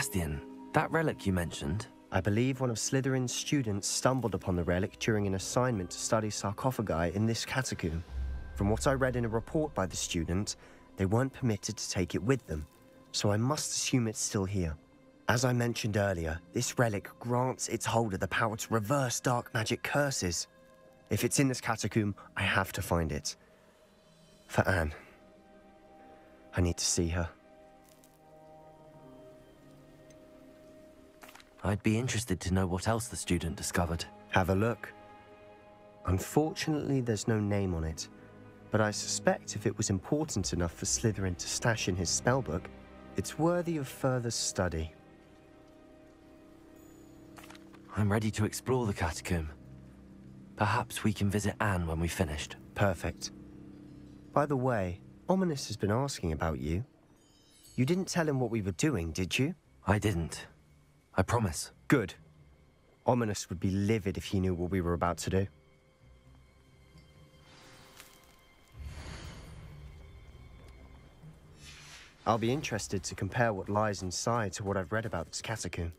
Sebastian, that relic you mentioned. I believe one of Slytherin's students stumbled upon the relic during an assignment to study sarcophagi in this catacomb. From what I read in a report by the student, they weren't permitted to take it with them, so I must assume it's still here. As I mentioned earlier, this relic grants its holder the power to reverse dark magic curses. If it's in this catacomb, I have to find it. For Anne. I need to see her. I'd be interested to know what else the student discovered. Have a look. Unfortunately, there's no name on it, but I suspect if it was important enough for Slytherin to stash in his spellbook, it's worthy of further study. I'm ready to explore the catacomb. Perhaps we can visit Anne when we've finished. Perfect. By the way, Ominous has been asking about you. You didn't tell him what we were doing, did you? I didn't. I promise. Good. Ominous would be livid if he knew what we were about to do. I'll be interested to compare what lies inside to what I've read about this catacomb.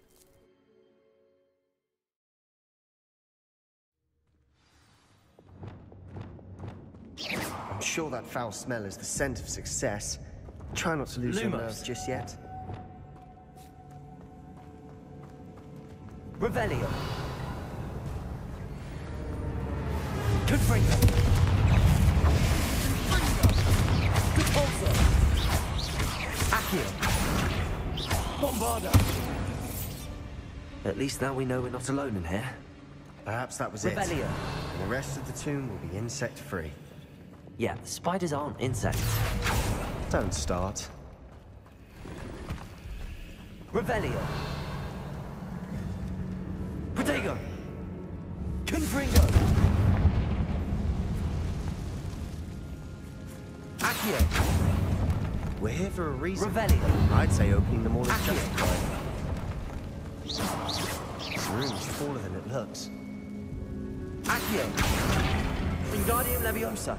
I'm sure that foul smell is the scent of success. Try not to lose your nerves just yet. Revelio. Confringo. Compulso. Accio. Bombarda. At least now we know we're not alone in here. Perhaps that was Revelio. it. And the rest of the tomb will be insect-free. Yeah, spiders aren't insects. Don't start. Revelio. Protego. Confringo. Accio. We're here for a reason. Revelio. I'd say opening them all is Accio. justified. This room's smaller than it looks. Accio. Wingardium Leviosa.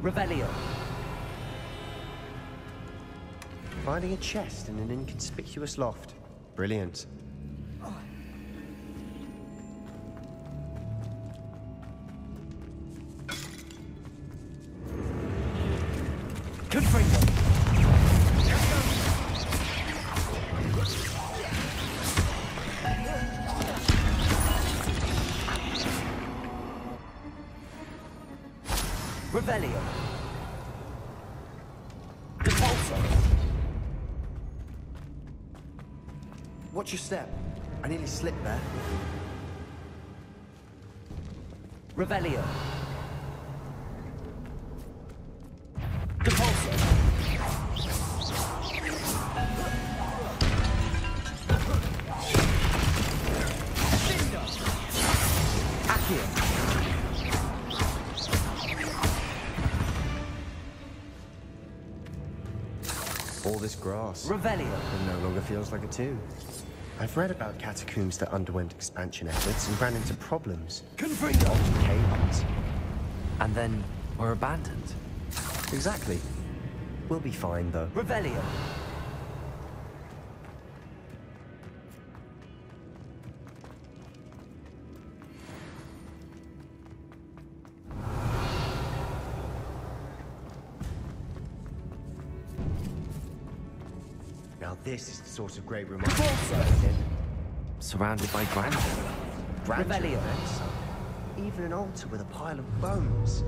Revelio. Finding a chest in an inconspicuous loft. Brilliant. Confringo. Revelio. Compulso. Watch your step. I nearly slipped there. Revelio. Compulso. Accio. All this grass. Revelio. It no longer feels like a tomb. I've read about catacombs that underwent expansion efforts and ran into problems. Confringo. Cave-ins. And then were abandoned. Exactly. We'll be fine, though. Revelio. Now this is the sort of great room Surrounded by grandeur. Revelio. Even an altar with a pile of bones.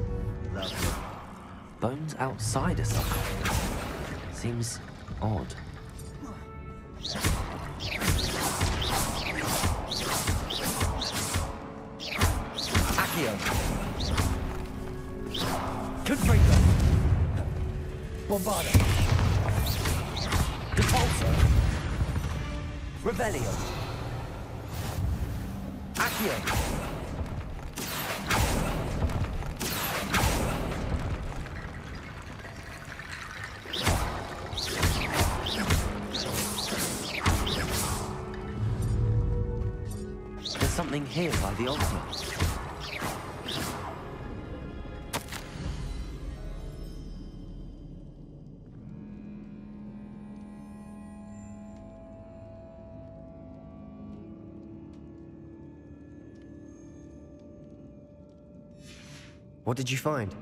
Lovely. Bones outside a sarcophagus. Seems odd. Accio. Confringo. Bombarda. Compulso. Revelio. Accio. There's something here by the altar. What did you find?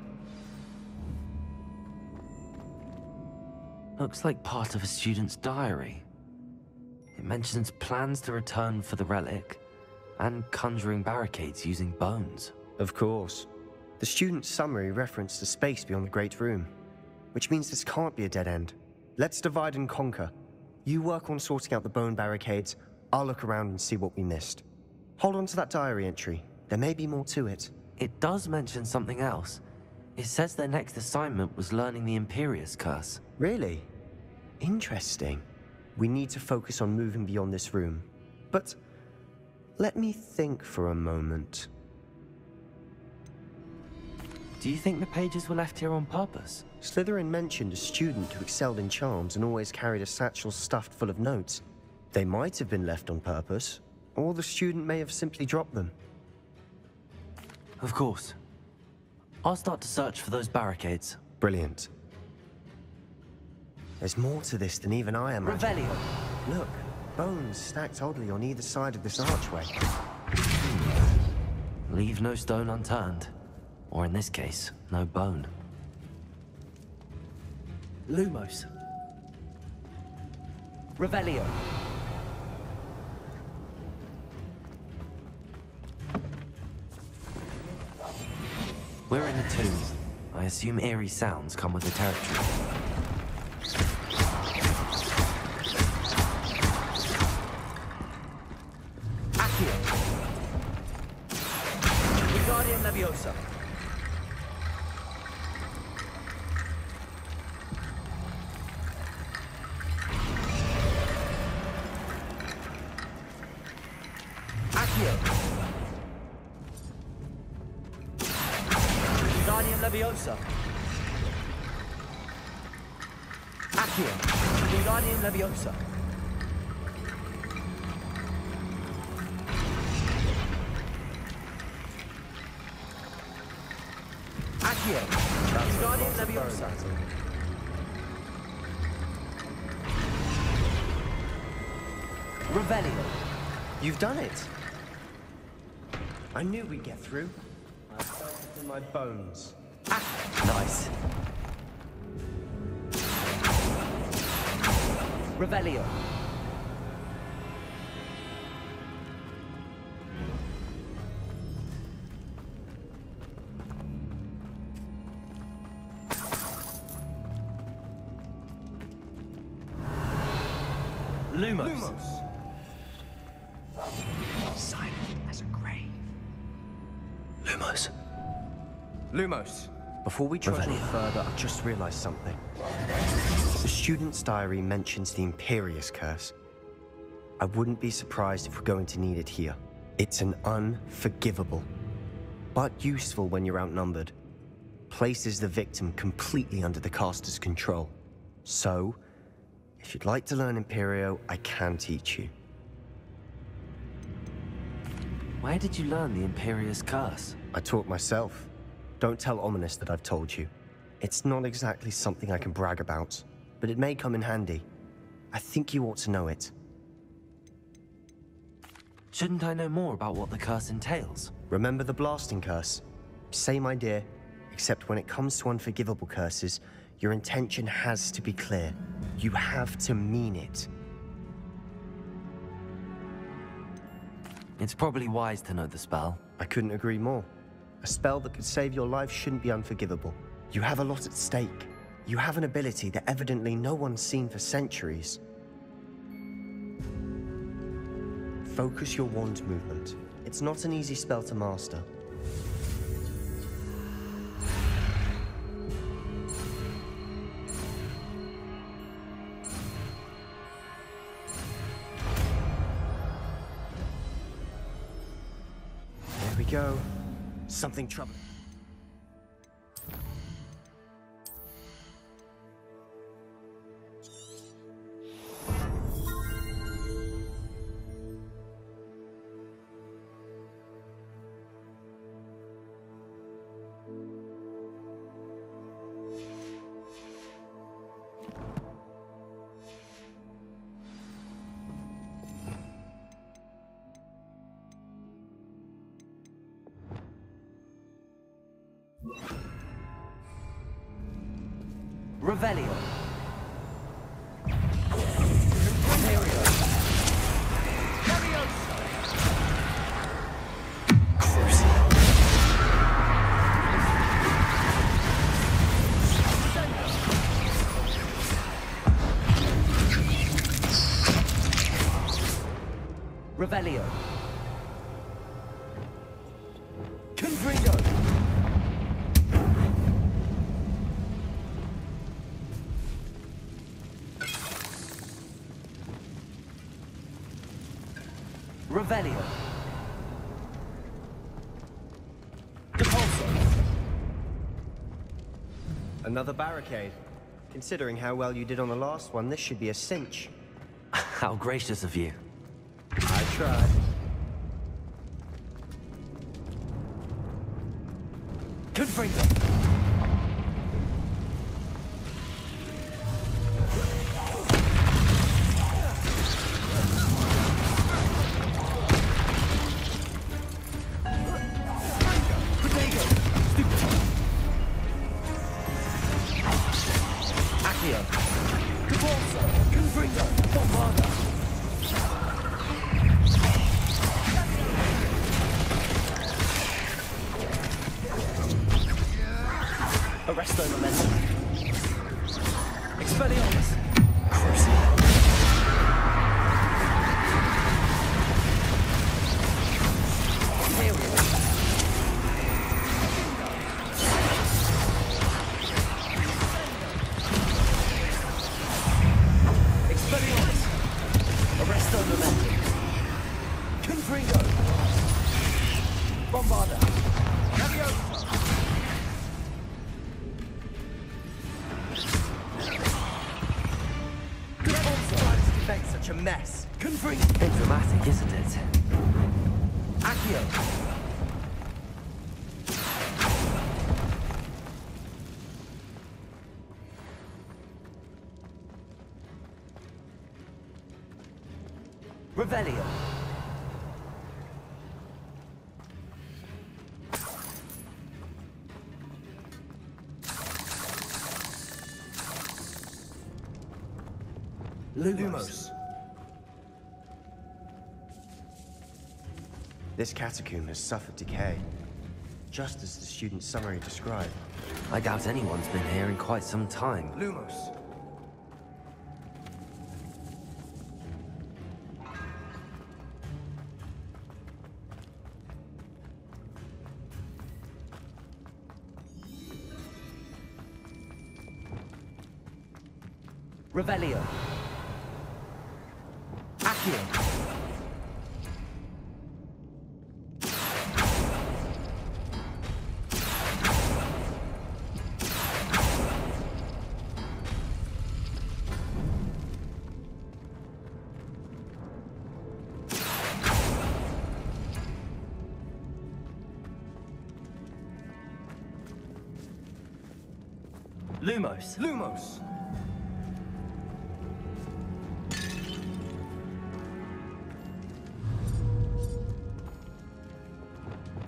Looks like part of a student's diary. It mentions plans to return for the relic and conjuring barricades using bones. Of course. The student's summary referenced a space beyond the Great Room, which means this can't be a dead end. Let's divide and conquer. You work on sorting out the bone barricades, I'll look around and see what we missed. Hold on to that diary entry. There may be more to it. It does mention something else. It says their next assignment was learning the Imperius Curse. Really? Interesting. We need to focus on moving beyond this room. But let me think for a moment. Do you think the pages were left here on purpose? Slytherin mentioned a student who excelled in charms and always carried a satchel stuffed full of notes. They might have been left on purpose, or the student may have simply dropped them. Of course. I'll start to search for those barricades. Brilliant. There's more to this than even I imagined. Revelio! Look, bones stacked oddly on either side of this archway. Leave no stone unturned. Or in this case, no bone. Lumos. Revelio. We're in a tomb. I assume eerie sounds come with the territory. Accio. Wingardium Leviosa. Accio. Wingardium Leviosa. Accio. Wingardium Leviosa. Accio. Wingardium Leviosa. Revelio. You've done it! I knew we'd get through. I felt it in my bones. Nice. Revelio. Lumos. Silent as a grave. Lumos. Lumos. Before we trudge on further, I just realized something. The student's diary mentions the Imperius Curse. I wouldn't be surprised if we're going to need it here. It's an unforgivable, but useful when you're outnumbered. Places the victim completely under the caster's control. So, if you'd like to learn Imperio, I can teach you. Where did you learn the Imperius Curse? I taught myself. Don't tell Ominous that I've told you. It's not exactly something I can brag about, but it may come in handy. I think you ought to know it. Shouldn't I know more about what the curse entails? Remember the blasting curse? Same idea, except when it comes to unforgivable curses, your intention has to be clear. You have to mean it. It's probably wise to know the spell. I couldn't agree more. A spell that could save your life shouldn't be unforgivable. You have a lot at stake. You have an ability that evidently no one's seen for centuries. Focus your wand movement. It's not an easy spell to master. There we go. Something troubling. Revelio. Revelio. Confringo. Revelio. Depulso. Another barricade. Considering how well you did on the last one, this should be a cinch. How gracious of you. I tried. Confringo. Arresto momentum. Expelliarmus. Expelliarmus. Arresto momentum. Confringo. Bombarda. Leviosa. Such a mess. Confringo. It's dramatic, isn't it? Accio. Revelio. Lumos. This catacomb has suffered decay, just as the student's summary described. I doubt anyone's been here in quite some time. Lumos. Revelio. Accio. Lumos. Lumos.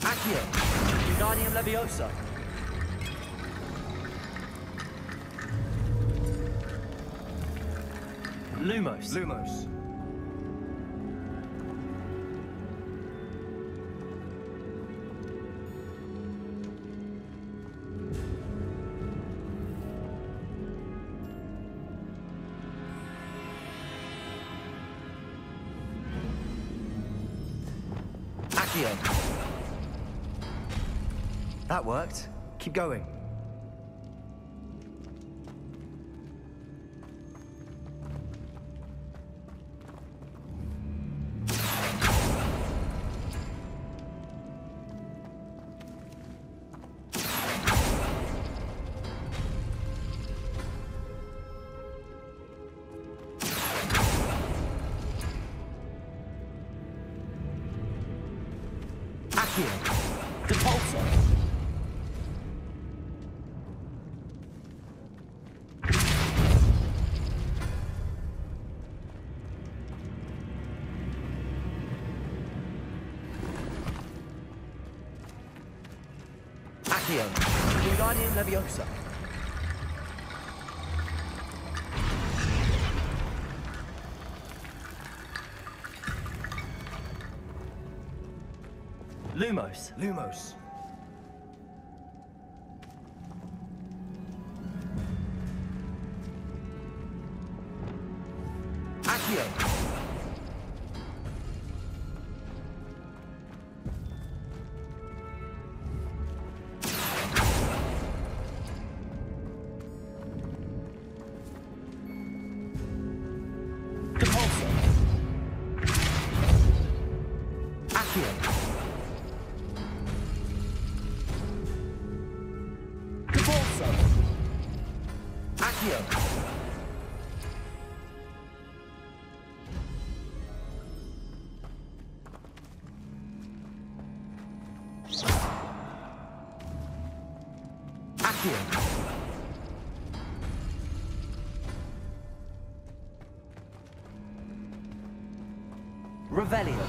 Accio. Wingardium Leviosa. Lumos. Lumos. That worked. Keep going. Accio. Depulso. Accio. Wingardium Leviosa. Lumos. Lumos. Accio. Depulso. Accio. Depulso. Accio. Accio. Revelio.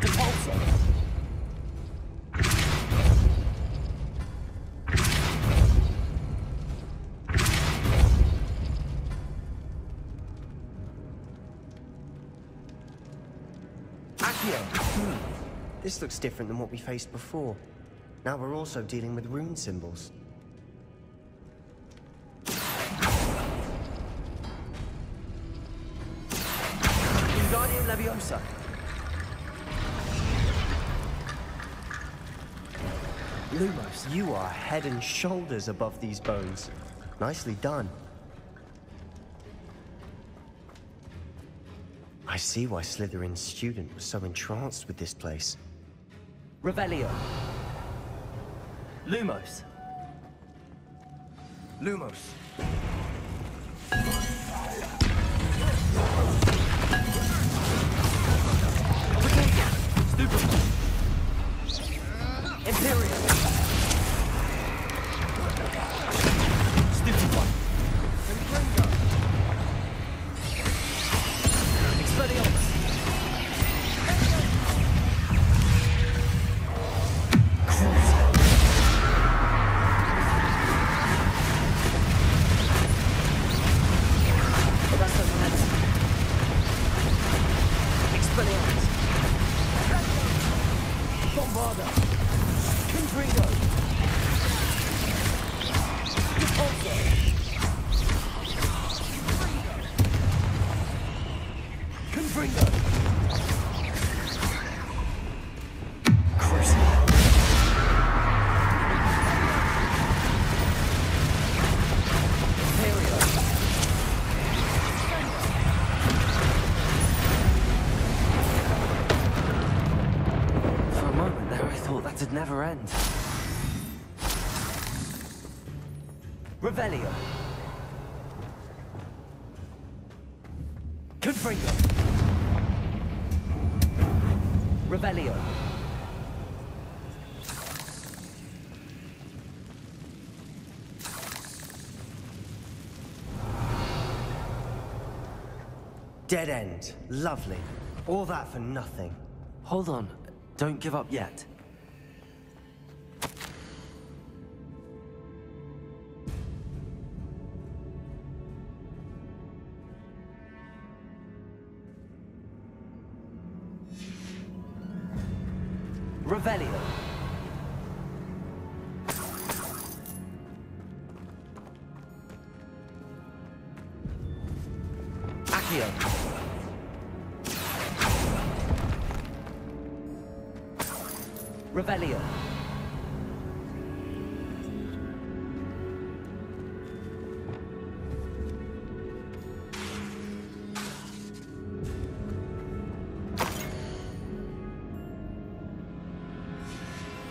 Depulso. Accio. This looks different than what we faced before. Now we're also dealing with rune symbols. Wingardium Leviosa. Lumos. You are head and shoulders above these bones. Nicely done. I see why Slytherin's student was so entranced with this place. Revelio. Lumos. Lumos. Stupefy. Imperial. Stupefy. Expelliarmus. Expelliarmus. Bombarda. Confringo. Depulso. Confringo. Crucible. Imperial. For a moment there, I thought that'd never end. Revelio. Confringo. Revelio. Dead end. Lovely. All that for nothing. Hold on. Don't give up yet. Revelio. Accio. Revelio.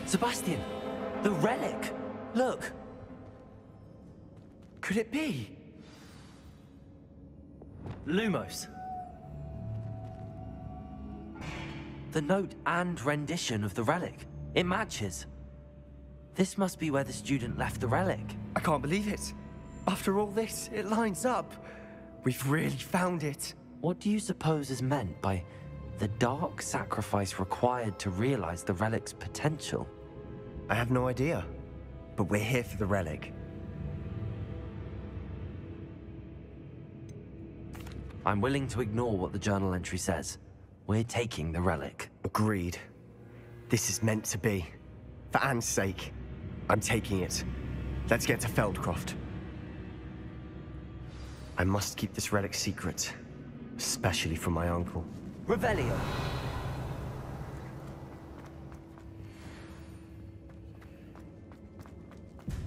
Sebastian, the relic. Look. Could it be? Lumos. The note and rendition of the relic. It matches. This must be where the student left the relic. I can't believe it. After all this, it lines up. We've really found it. What do you suppose is meant by The dark sacrifice required to realize the relic's potential. I have no idea, but we're here for the relic. I'm willing to ignore what the journal entry says. We're taking the relic. Agreed. This is meant to be. For Anne's sake, I'm taking it. Let's get to Feldcroft. I must keep this relic secret, especially from my uncle. Revelio!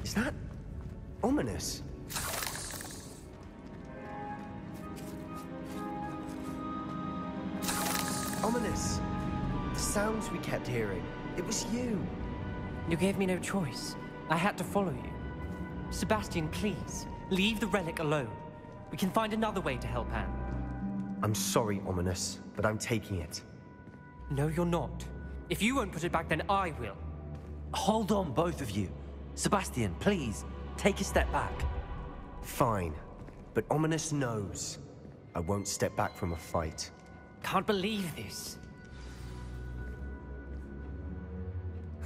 Is that ominous? Ominous! The sounds we kept hearing. It was you. You gave me no choice. I had to follow you. Sebastian, please, leave the relic alone. We can find another way to help Anne. I'm sorry, Ominous, but I'm taking it. No, you're not. If you won't put it back, then I will. Hold on, both of you. Sebastian, please, take a step back. Fine, but Ominous knows I won't step back from a fight. Can't believe this.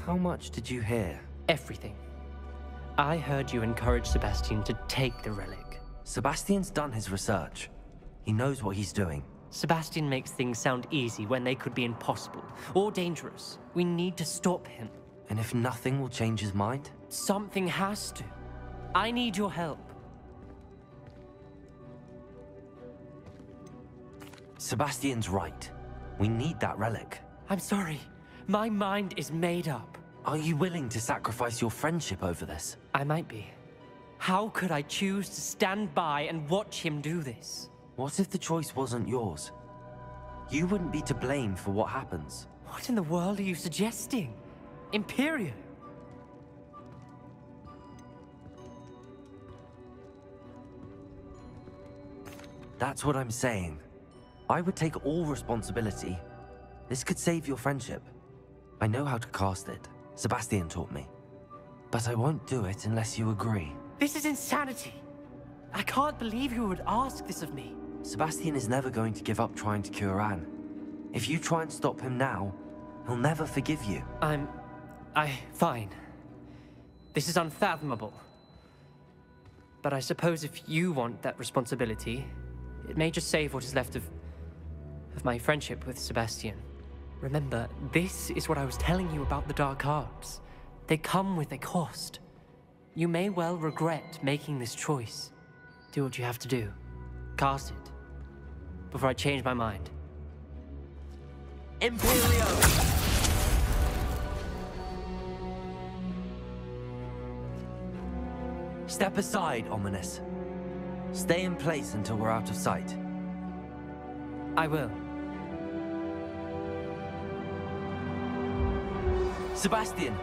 How much did you hear? Everything. I heard you encourage Sebastian to take the relic. Sebastian's done his research. He knows what he's doing. Sebastian makes things sound easy when they could be impossible or dangerous. We need to stop him. And if nothing will change his mind? Something has to. I need your help. Sebastian's right. We need that relic. I'm sorry. My mind is made up. Are you willing to sacrifice your friendship over this? I might be. How could I choose to stand by and watch him do this? What if the choice wasn't yours? You wouldn't be to blame for what happens. What in the world are you suggesting? Imperium? That's what I'm saying. I would take all responsibility. This could save your friendship. I know how to cast it. Sebastian taught me. But I won't do it unless you agree. This is insanity. I can't believe you would ask this of me. Sebastian is never going to give up trying to cure Anne. If you try and stop him now, he'll never forgive you. Fine. This is unfathomable. But I suppose if you want that responsibility, it may just save what is left of my friendship with Sebastian. Remember, this is what I was telling you about the dark arts. They come with a cost. You may well regret making this choice. Do what you have to do. Cast it. Before I change my mind. Imperio! Step aside, Ominous. Stay in place until we're out of sight. I will. Sebastian,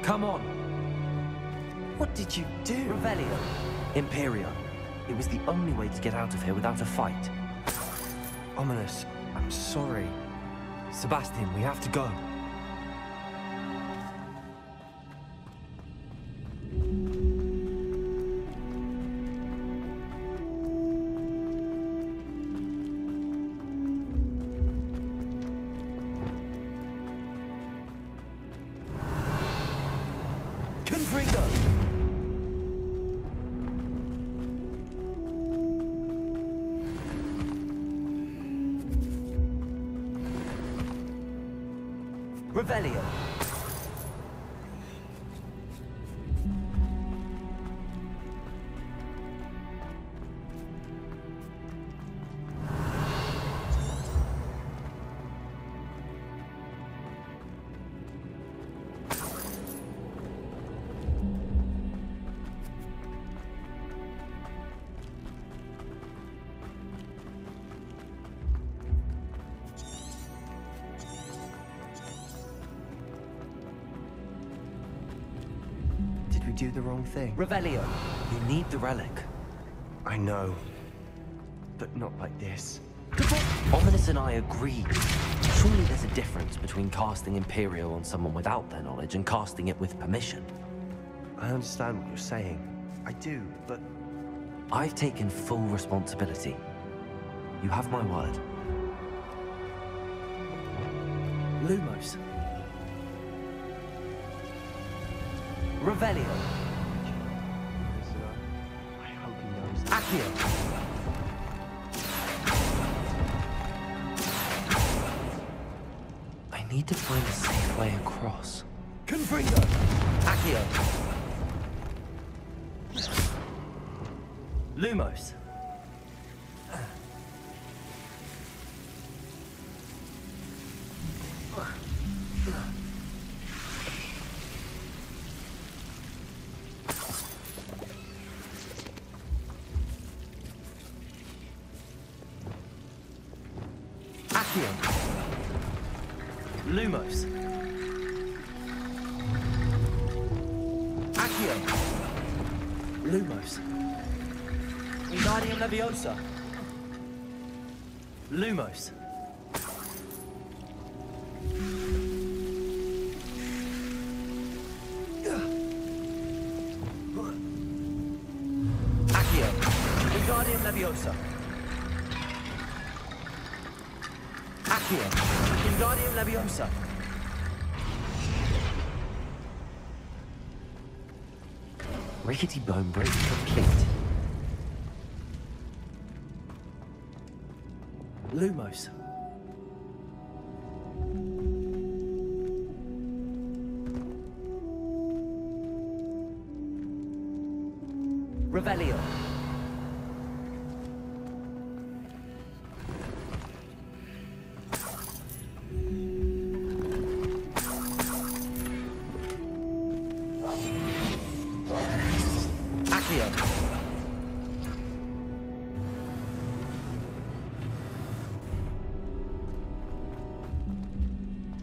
come on. What did you do? Revelio. Imperio. It was the only way to get out of here without a fight. Ominous, I'm sorry. Sebastian, we have to go. Revelio. Did we do the wrong thing? Revelio. You need the relic. I know. But not like this. Ominous and I agreed. Surely there's a difference between casting Imperio on someone without their knowledge and casting it with permission. I understand what you're saying. I do, but... I've taken full responsibility. You have my word. Lumos. Revelio. I hope he knows that. Accio. I need to find a safe way across. Confringo! Accio. Lumos. Accio. Lumos. Accio. Lumos. Wingardium Leviosa. Lumos. Accio. Wingardium Leviosa. Accio. Wingardium Leviosa. Rickety bone break complete. Lumos. Revelio. Accio.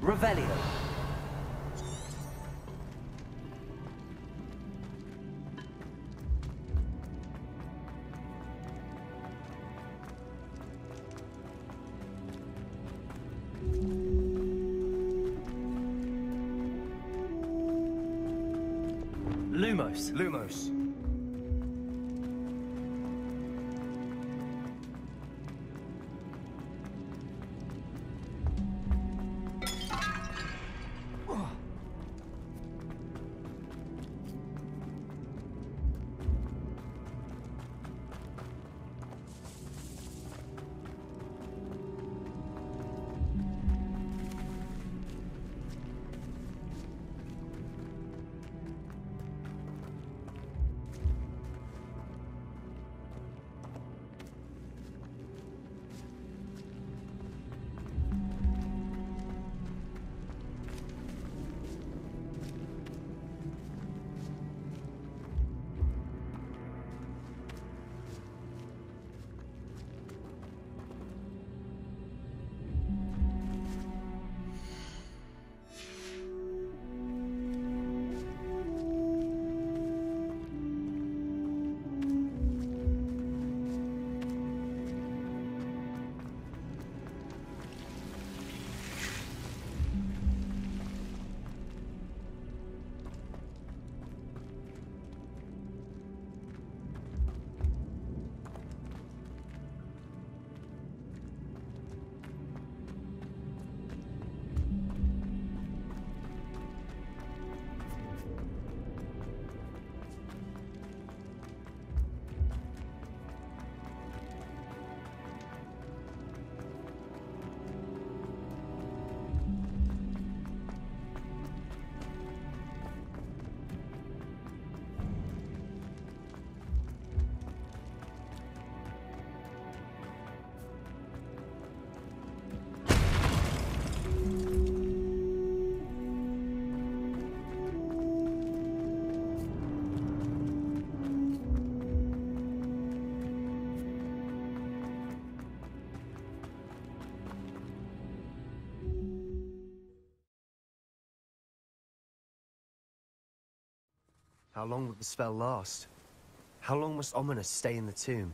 Revelio. Lumos. Lumos. How long will the spell last? How long must Ominous stay in the tomb?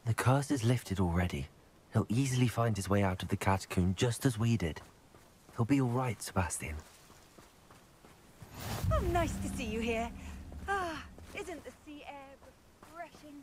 The curse is lifted already. He'll easily find his way out of the catacomb just as we did. He'll be all right, Sebastian. Oh, nice to see you here. Ah, isn't the sea air refreshing?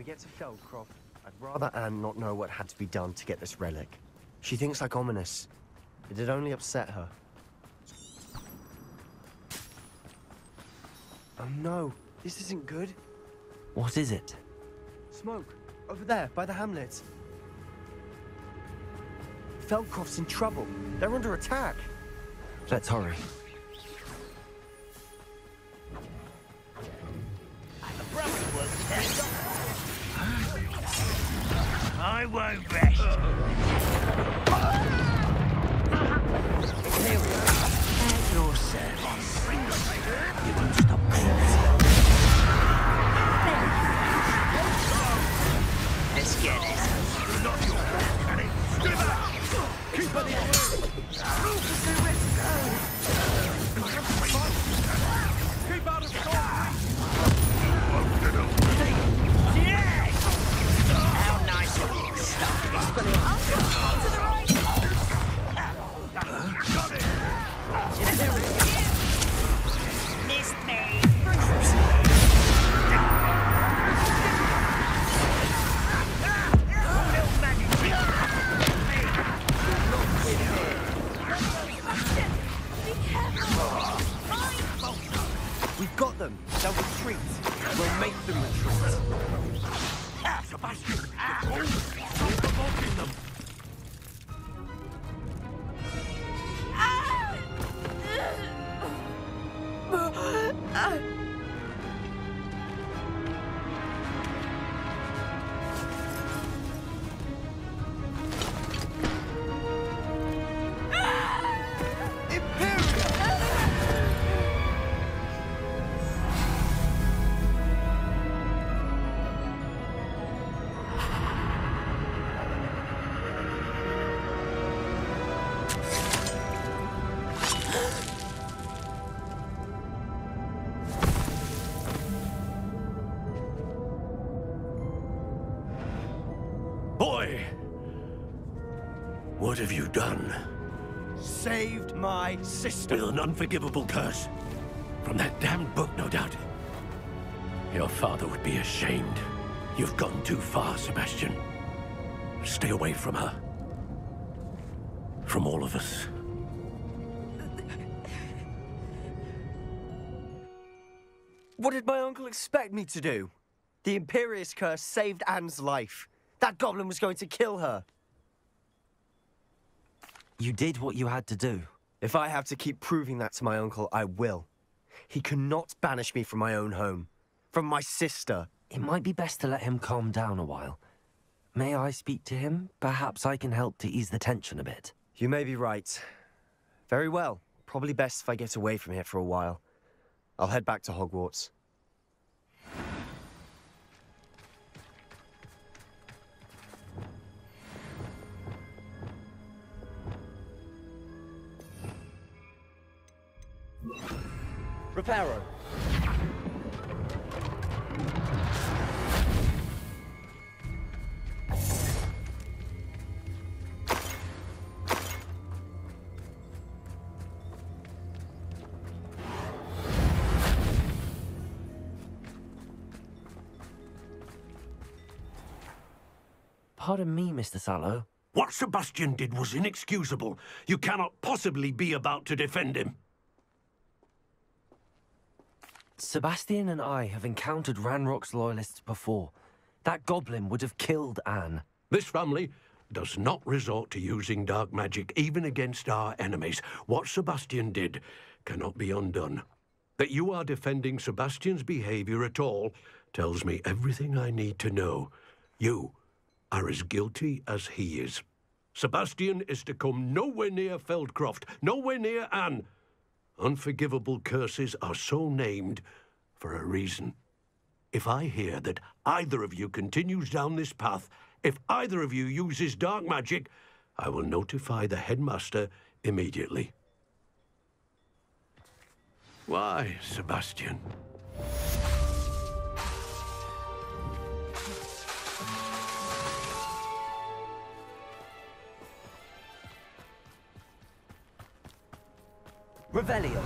we get to Feldcroft, I'd rather Anne not know what had to be done to get this relic. She thinks like ominous. It'd only upset her. Oh no, this isn't good. What is it? Smoke, over there, by the hamlet. Feldcroft's in trouble. They're under attack. Let's hurry. I won't rest. At your service. You won't stop Let's get it. Keep her Keep out of sight! How nice of you. Stop this. To the right. Got it. Missed me. We've got them. They'll retreat. We'll make them retreat. Sebastian, you're provoking them. Boy, what have you done? Saved my sister. With an unforgivable curse. From that damned book, no doubt. Your father would be ashamed. You've gone too far, Sebastian. Stay away from her. From all of us. What did my uncle expect me to do? The Imperious curse saved Anne's life. That goblin was going to kill her. You did what you had to do. If I have to keep proving that to my uncle, I will. He cannot banish me from my own home. From my sister. It might be best to let him calm down a while. May I speak to him? Perhaps I can help to ease the tension a bit. You may be right. Very well. Probably best if I get away from here for a while. I'll head back to Hogwarts. Reparo. Pardon me, Mr. Sallow. What Sebastian did was inexcusable. You cannot possibly be about to defend him. Sebastian and I have encountered Ranrock's loyalists before. That goblin would have killed Anne. This family does not resort to using dark magic even against our enemies. What Sebastian did cannot be undone. That you are defending Sebastian's behavior at all tells me everything I need to know. You are as guilty as he is. Sebastian is to come nowhere near Feldcroft, nowhere near Anne. Unforgivable curses are so named for a reason. If I hear that either of you continues down this path, if either of you uses dark magic, I will notify the headmaster immediately. Why, Sebastian? Revelio.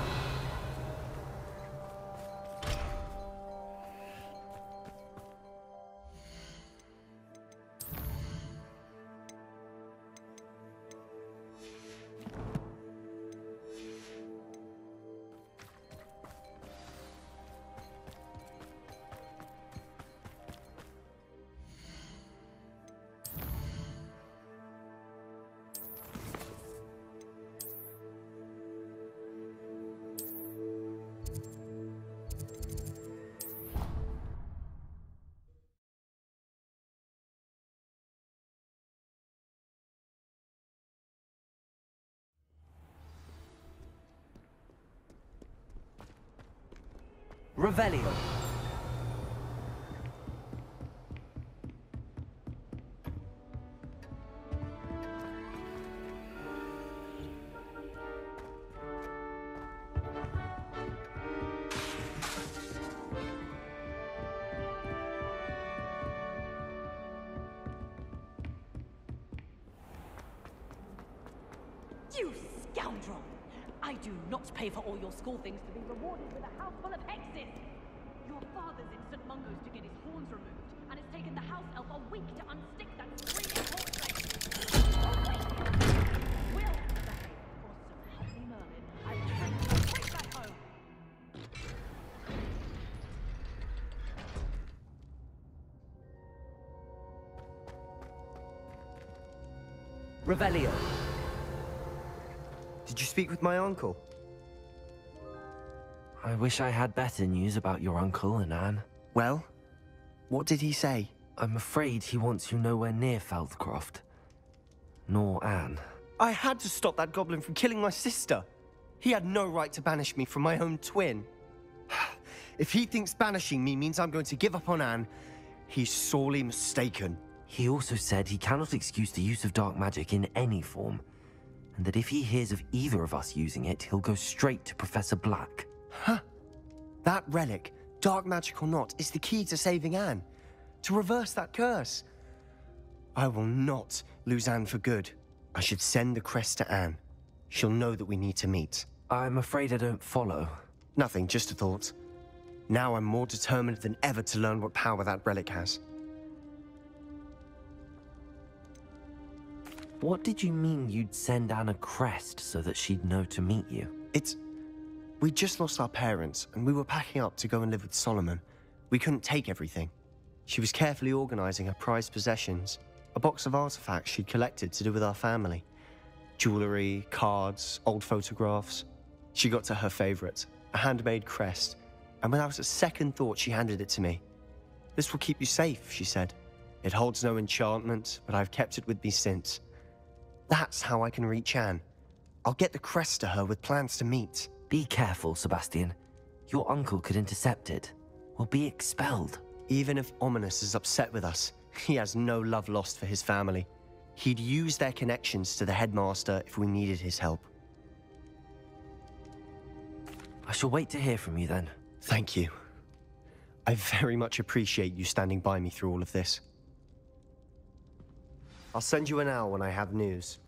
Revelio. You scoundrel! I do not pay for all your school things to be rewarded with a house full of hexes! Your father's in St. Mungo's to get his horns removed, and it's taken the house elf a week to unstick that screaming portrait! Oh, wait! Will behave, or so help me Merlin, I will send you straight back home! Revelio. Did you speak with my uncle? I wish I had better news about your uncle and Anne. Well, what did he say? I'm afraid he wants you nowhere near Feldcroft. Nor Anne. I had to stop that goblin from killing my sister. He had no right to banish me from my own twin. If he thinks banishing me means I'm going to give up on Anne, he's sorely mistaken. He also said he cannot excuse the use of dark magic in any form, and that if he hears of either of us using it, he'll go straight to Professor Black. Huh? That relic, dark magic or not, is the key to saving Anne. To reverse that curse. I will not lose Anne for good. I should send the crest to Anne. She'll know that we need to meet. I'm afraid I don't follow. Nothing, just a thought. Now I'm more determined than ever to learn what power that relic has. What did you mean you'd send Anne a crest so that she'd know to meet you? We just lost our parents, and we were packing up to go and live with Solomon. We couldn't take everything. She was carefully organizing her prized possessions, a box of artifacts she'd collected to do with our family. Jewelry, cards, old photographs. She got to her favorite, a handmade crest, and without a second thought she handed it to me. This will keep you safe, she said. It holds no enchantment, but I've kept it with me since. That's how I can reach Anne. I'll get the crest to her with plans to meet. Be careful, Sebastian. Your uncle could intercept it. We'll be expelled. Even if Ominous is upset with us, he has no love lost for his family. He'd use their connections to the headmaster if we needed his help. I shall wait to hear from you then. Thank you. I very much appreciate you standing by me through all of this. I'll send you an owl when I have news.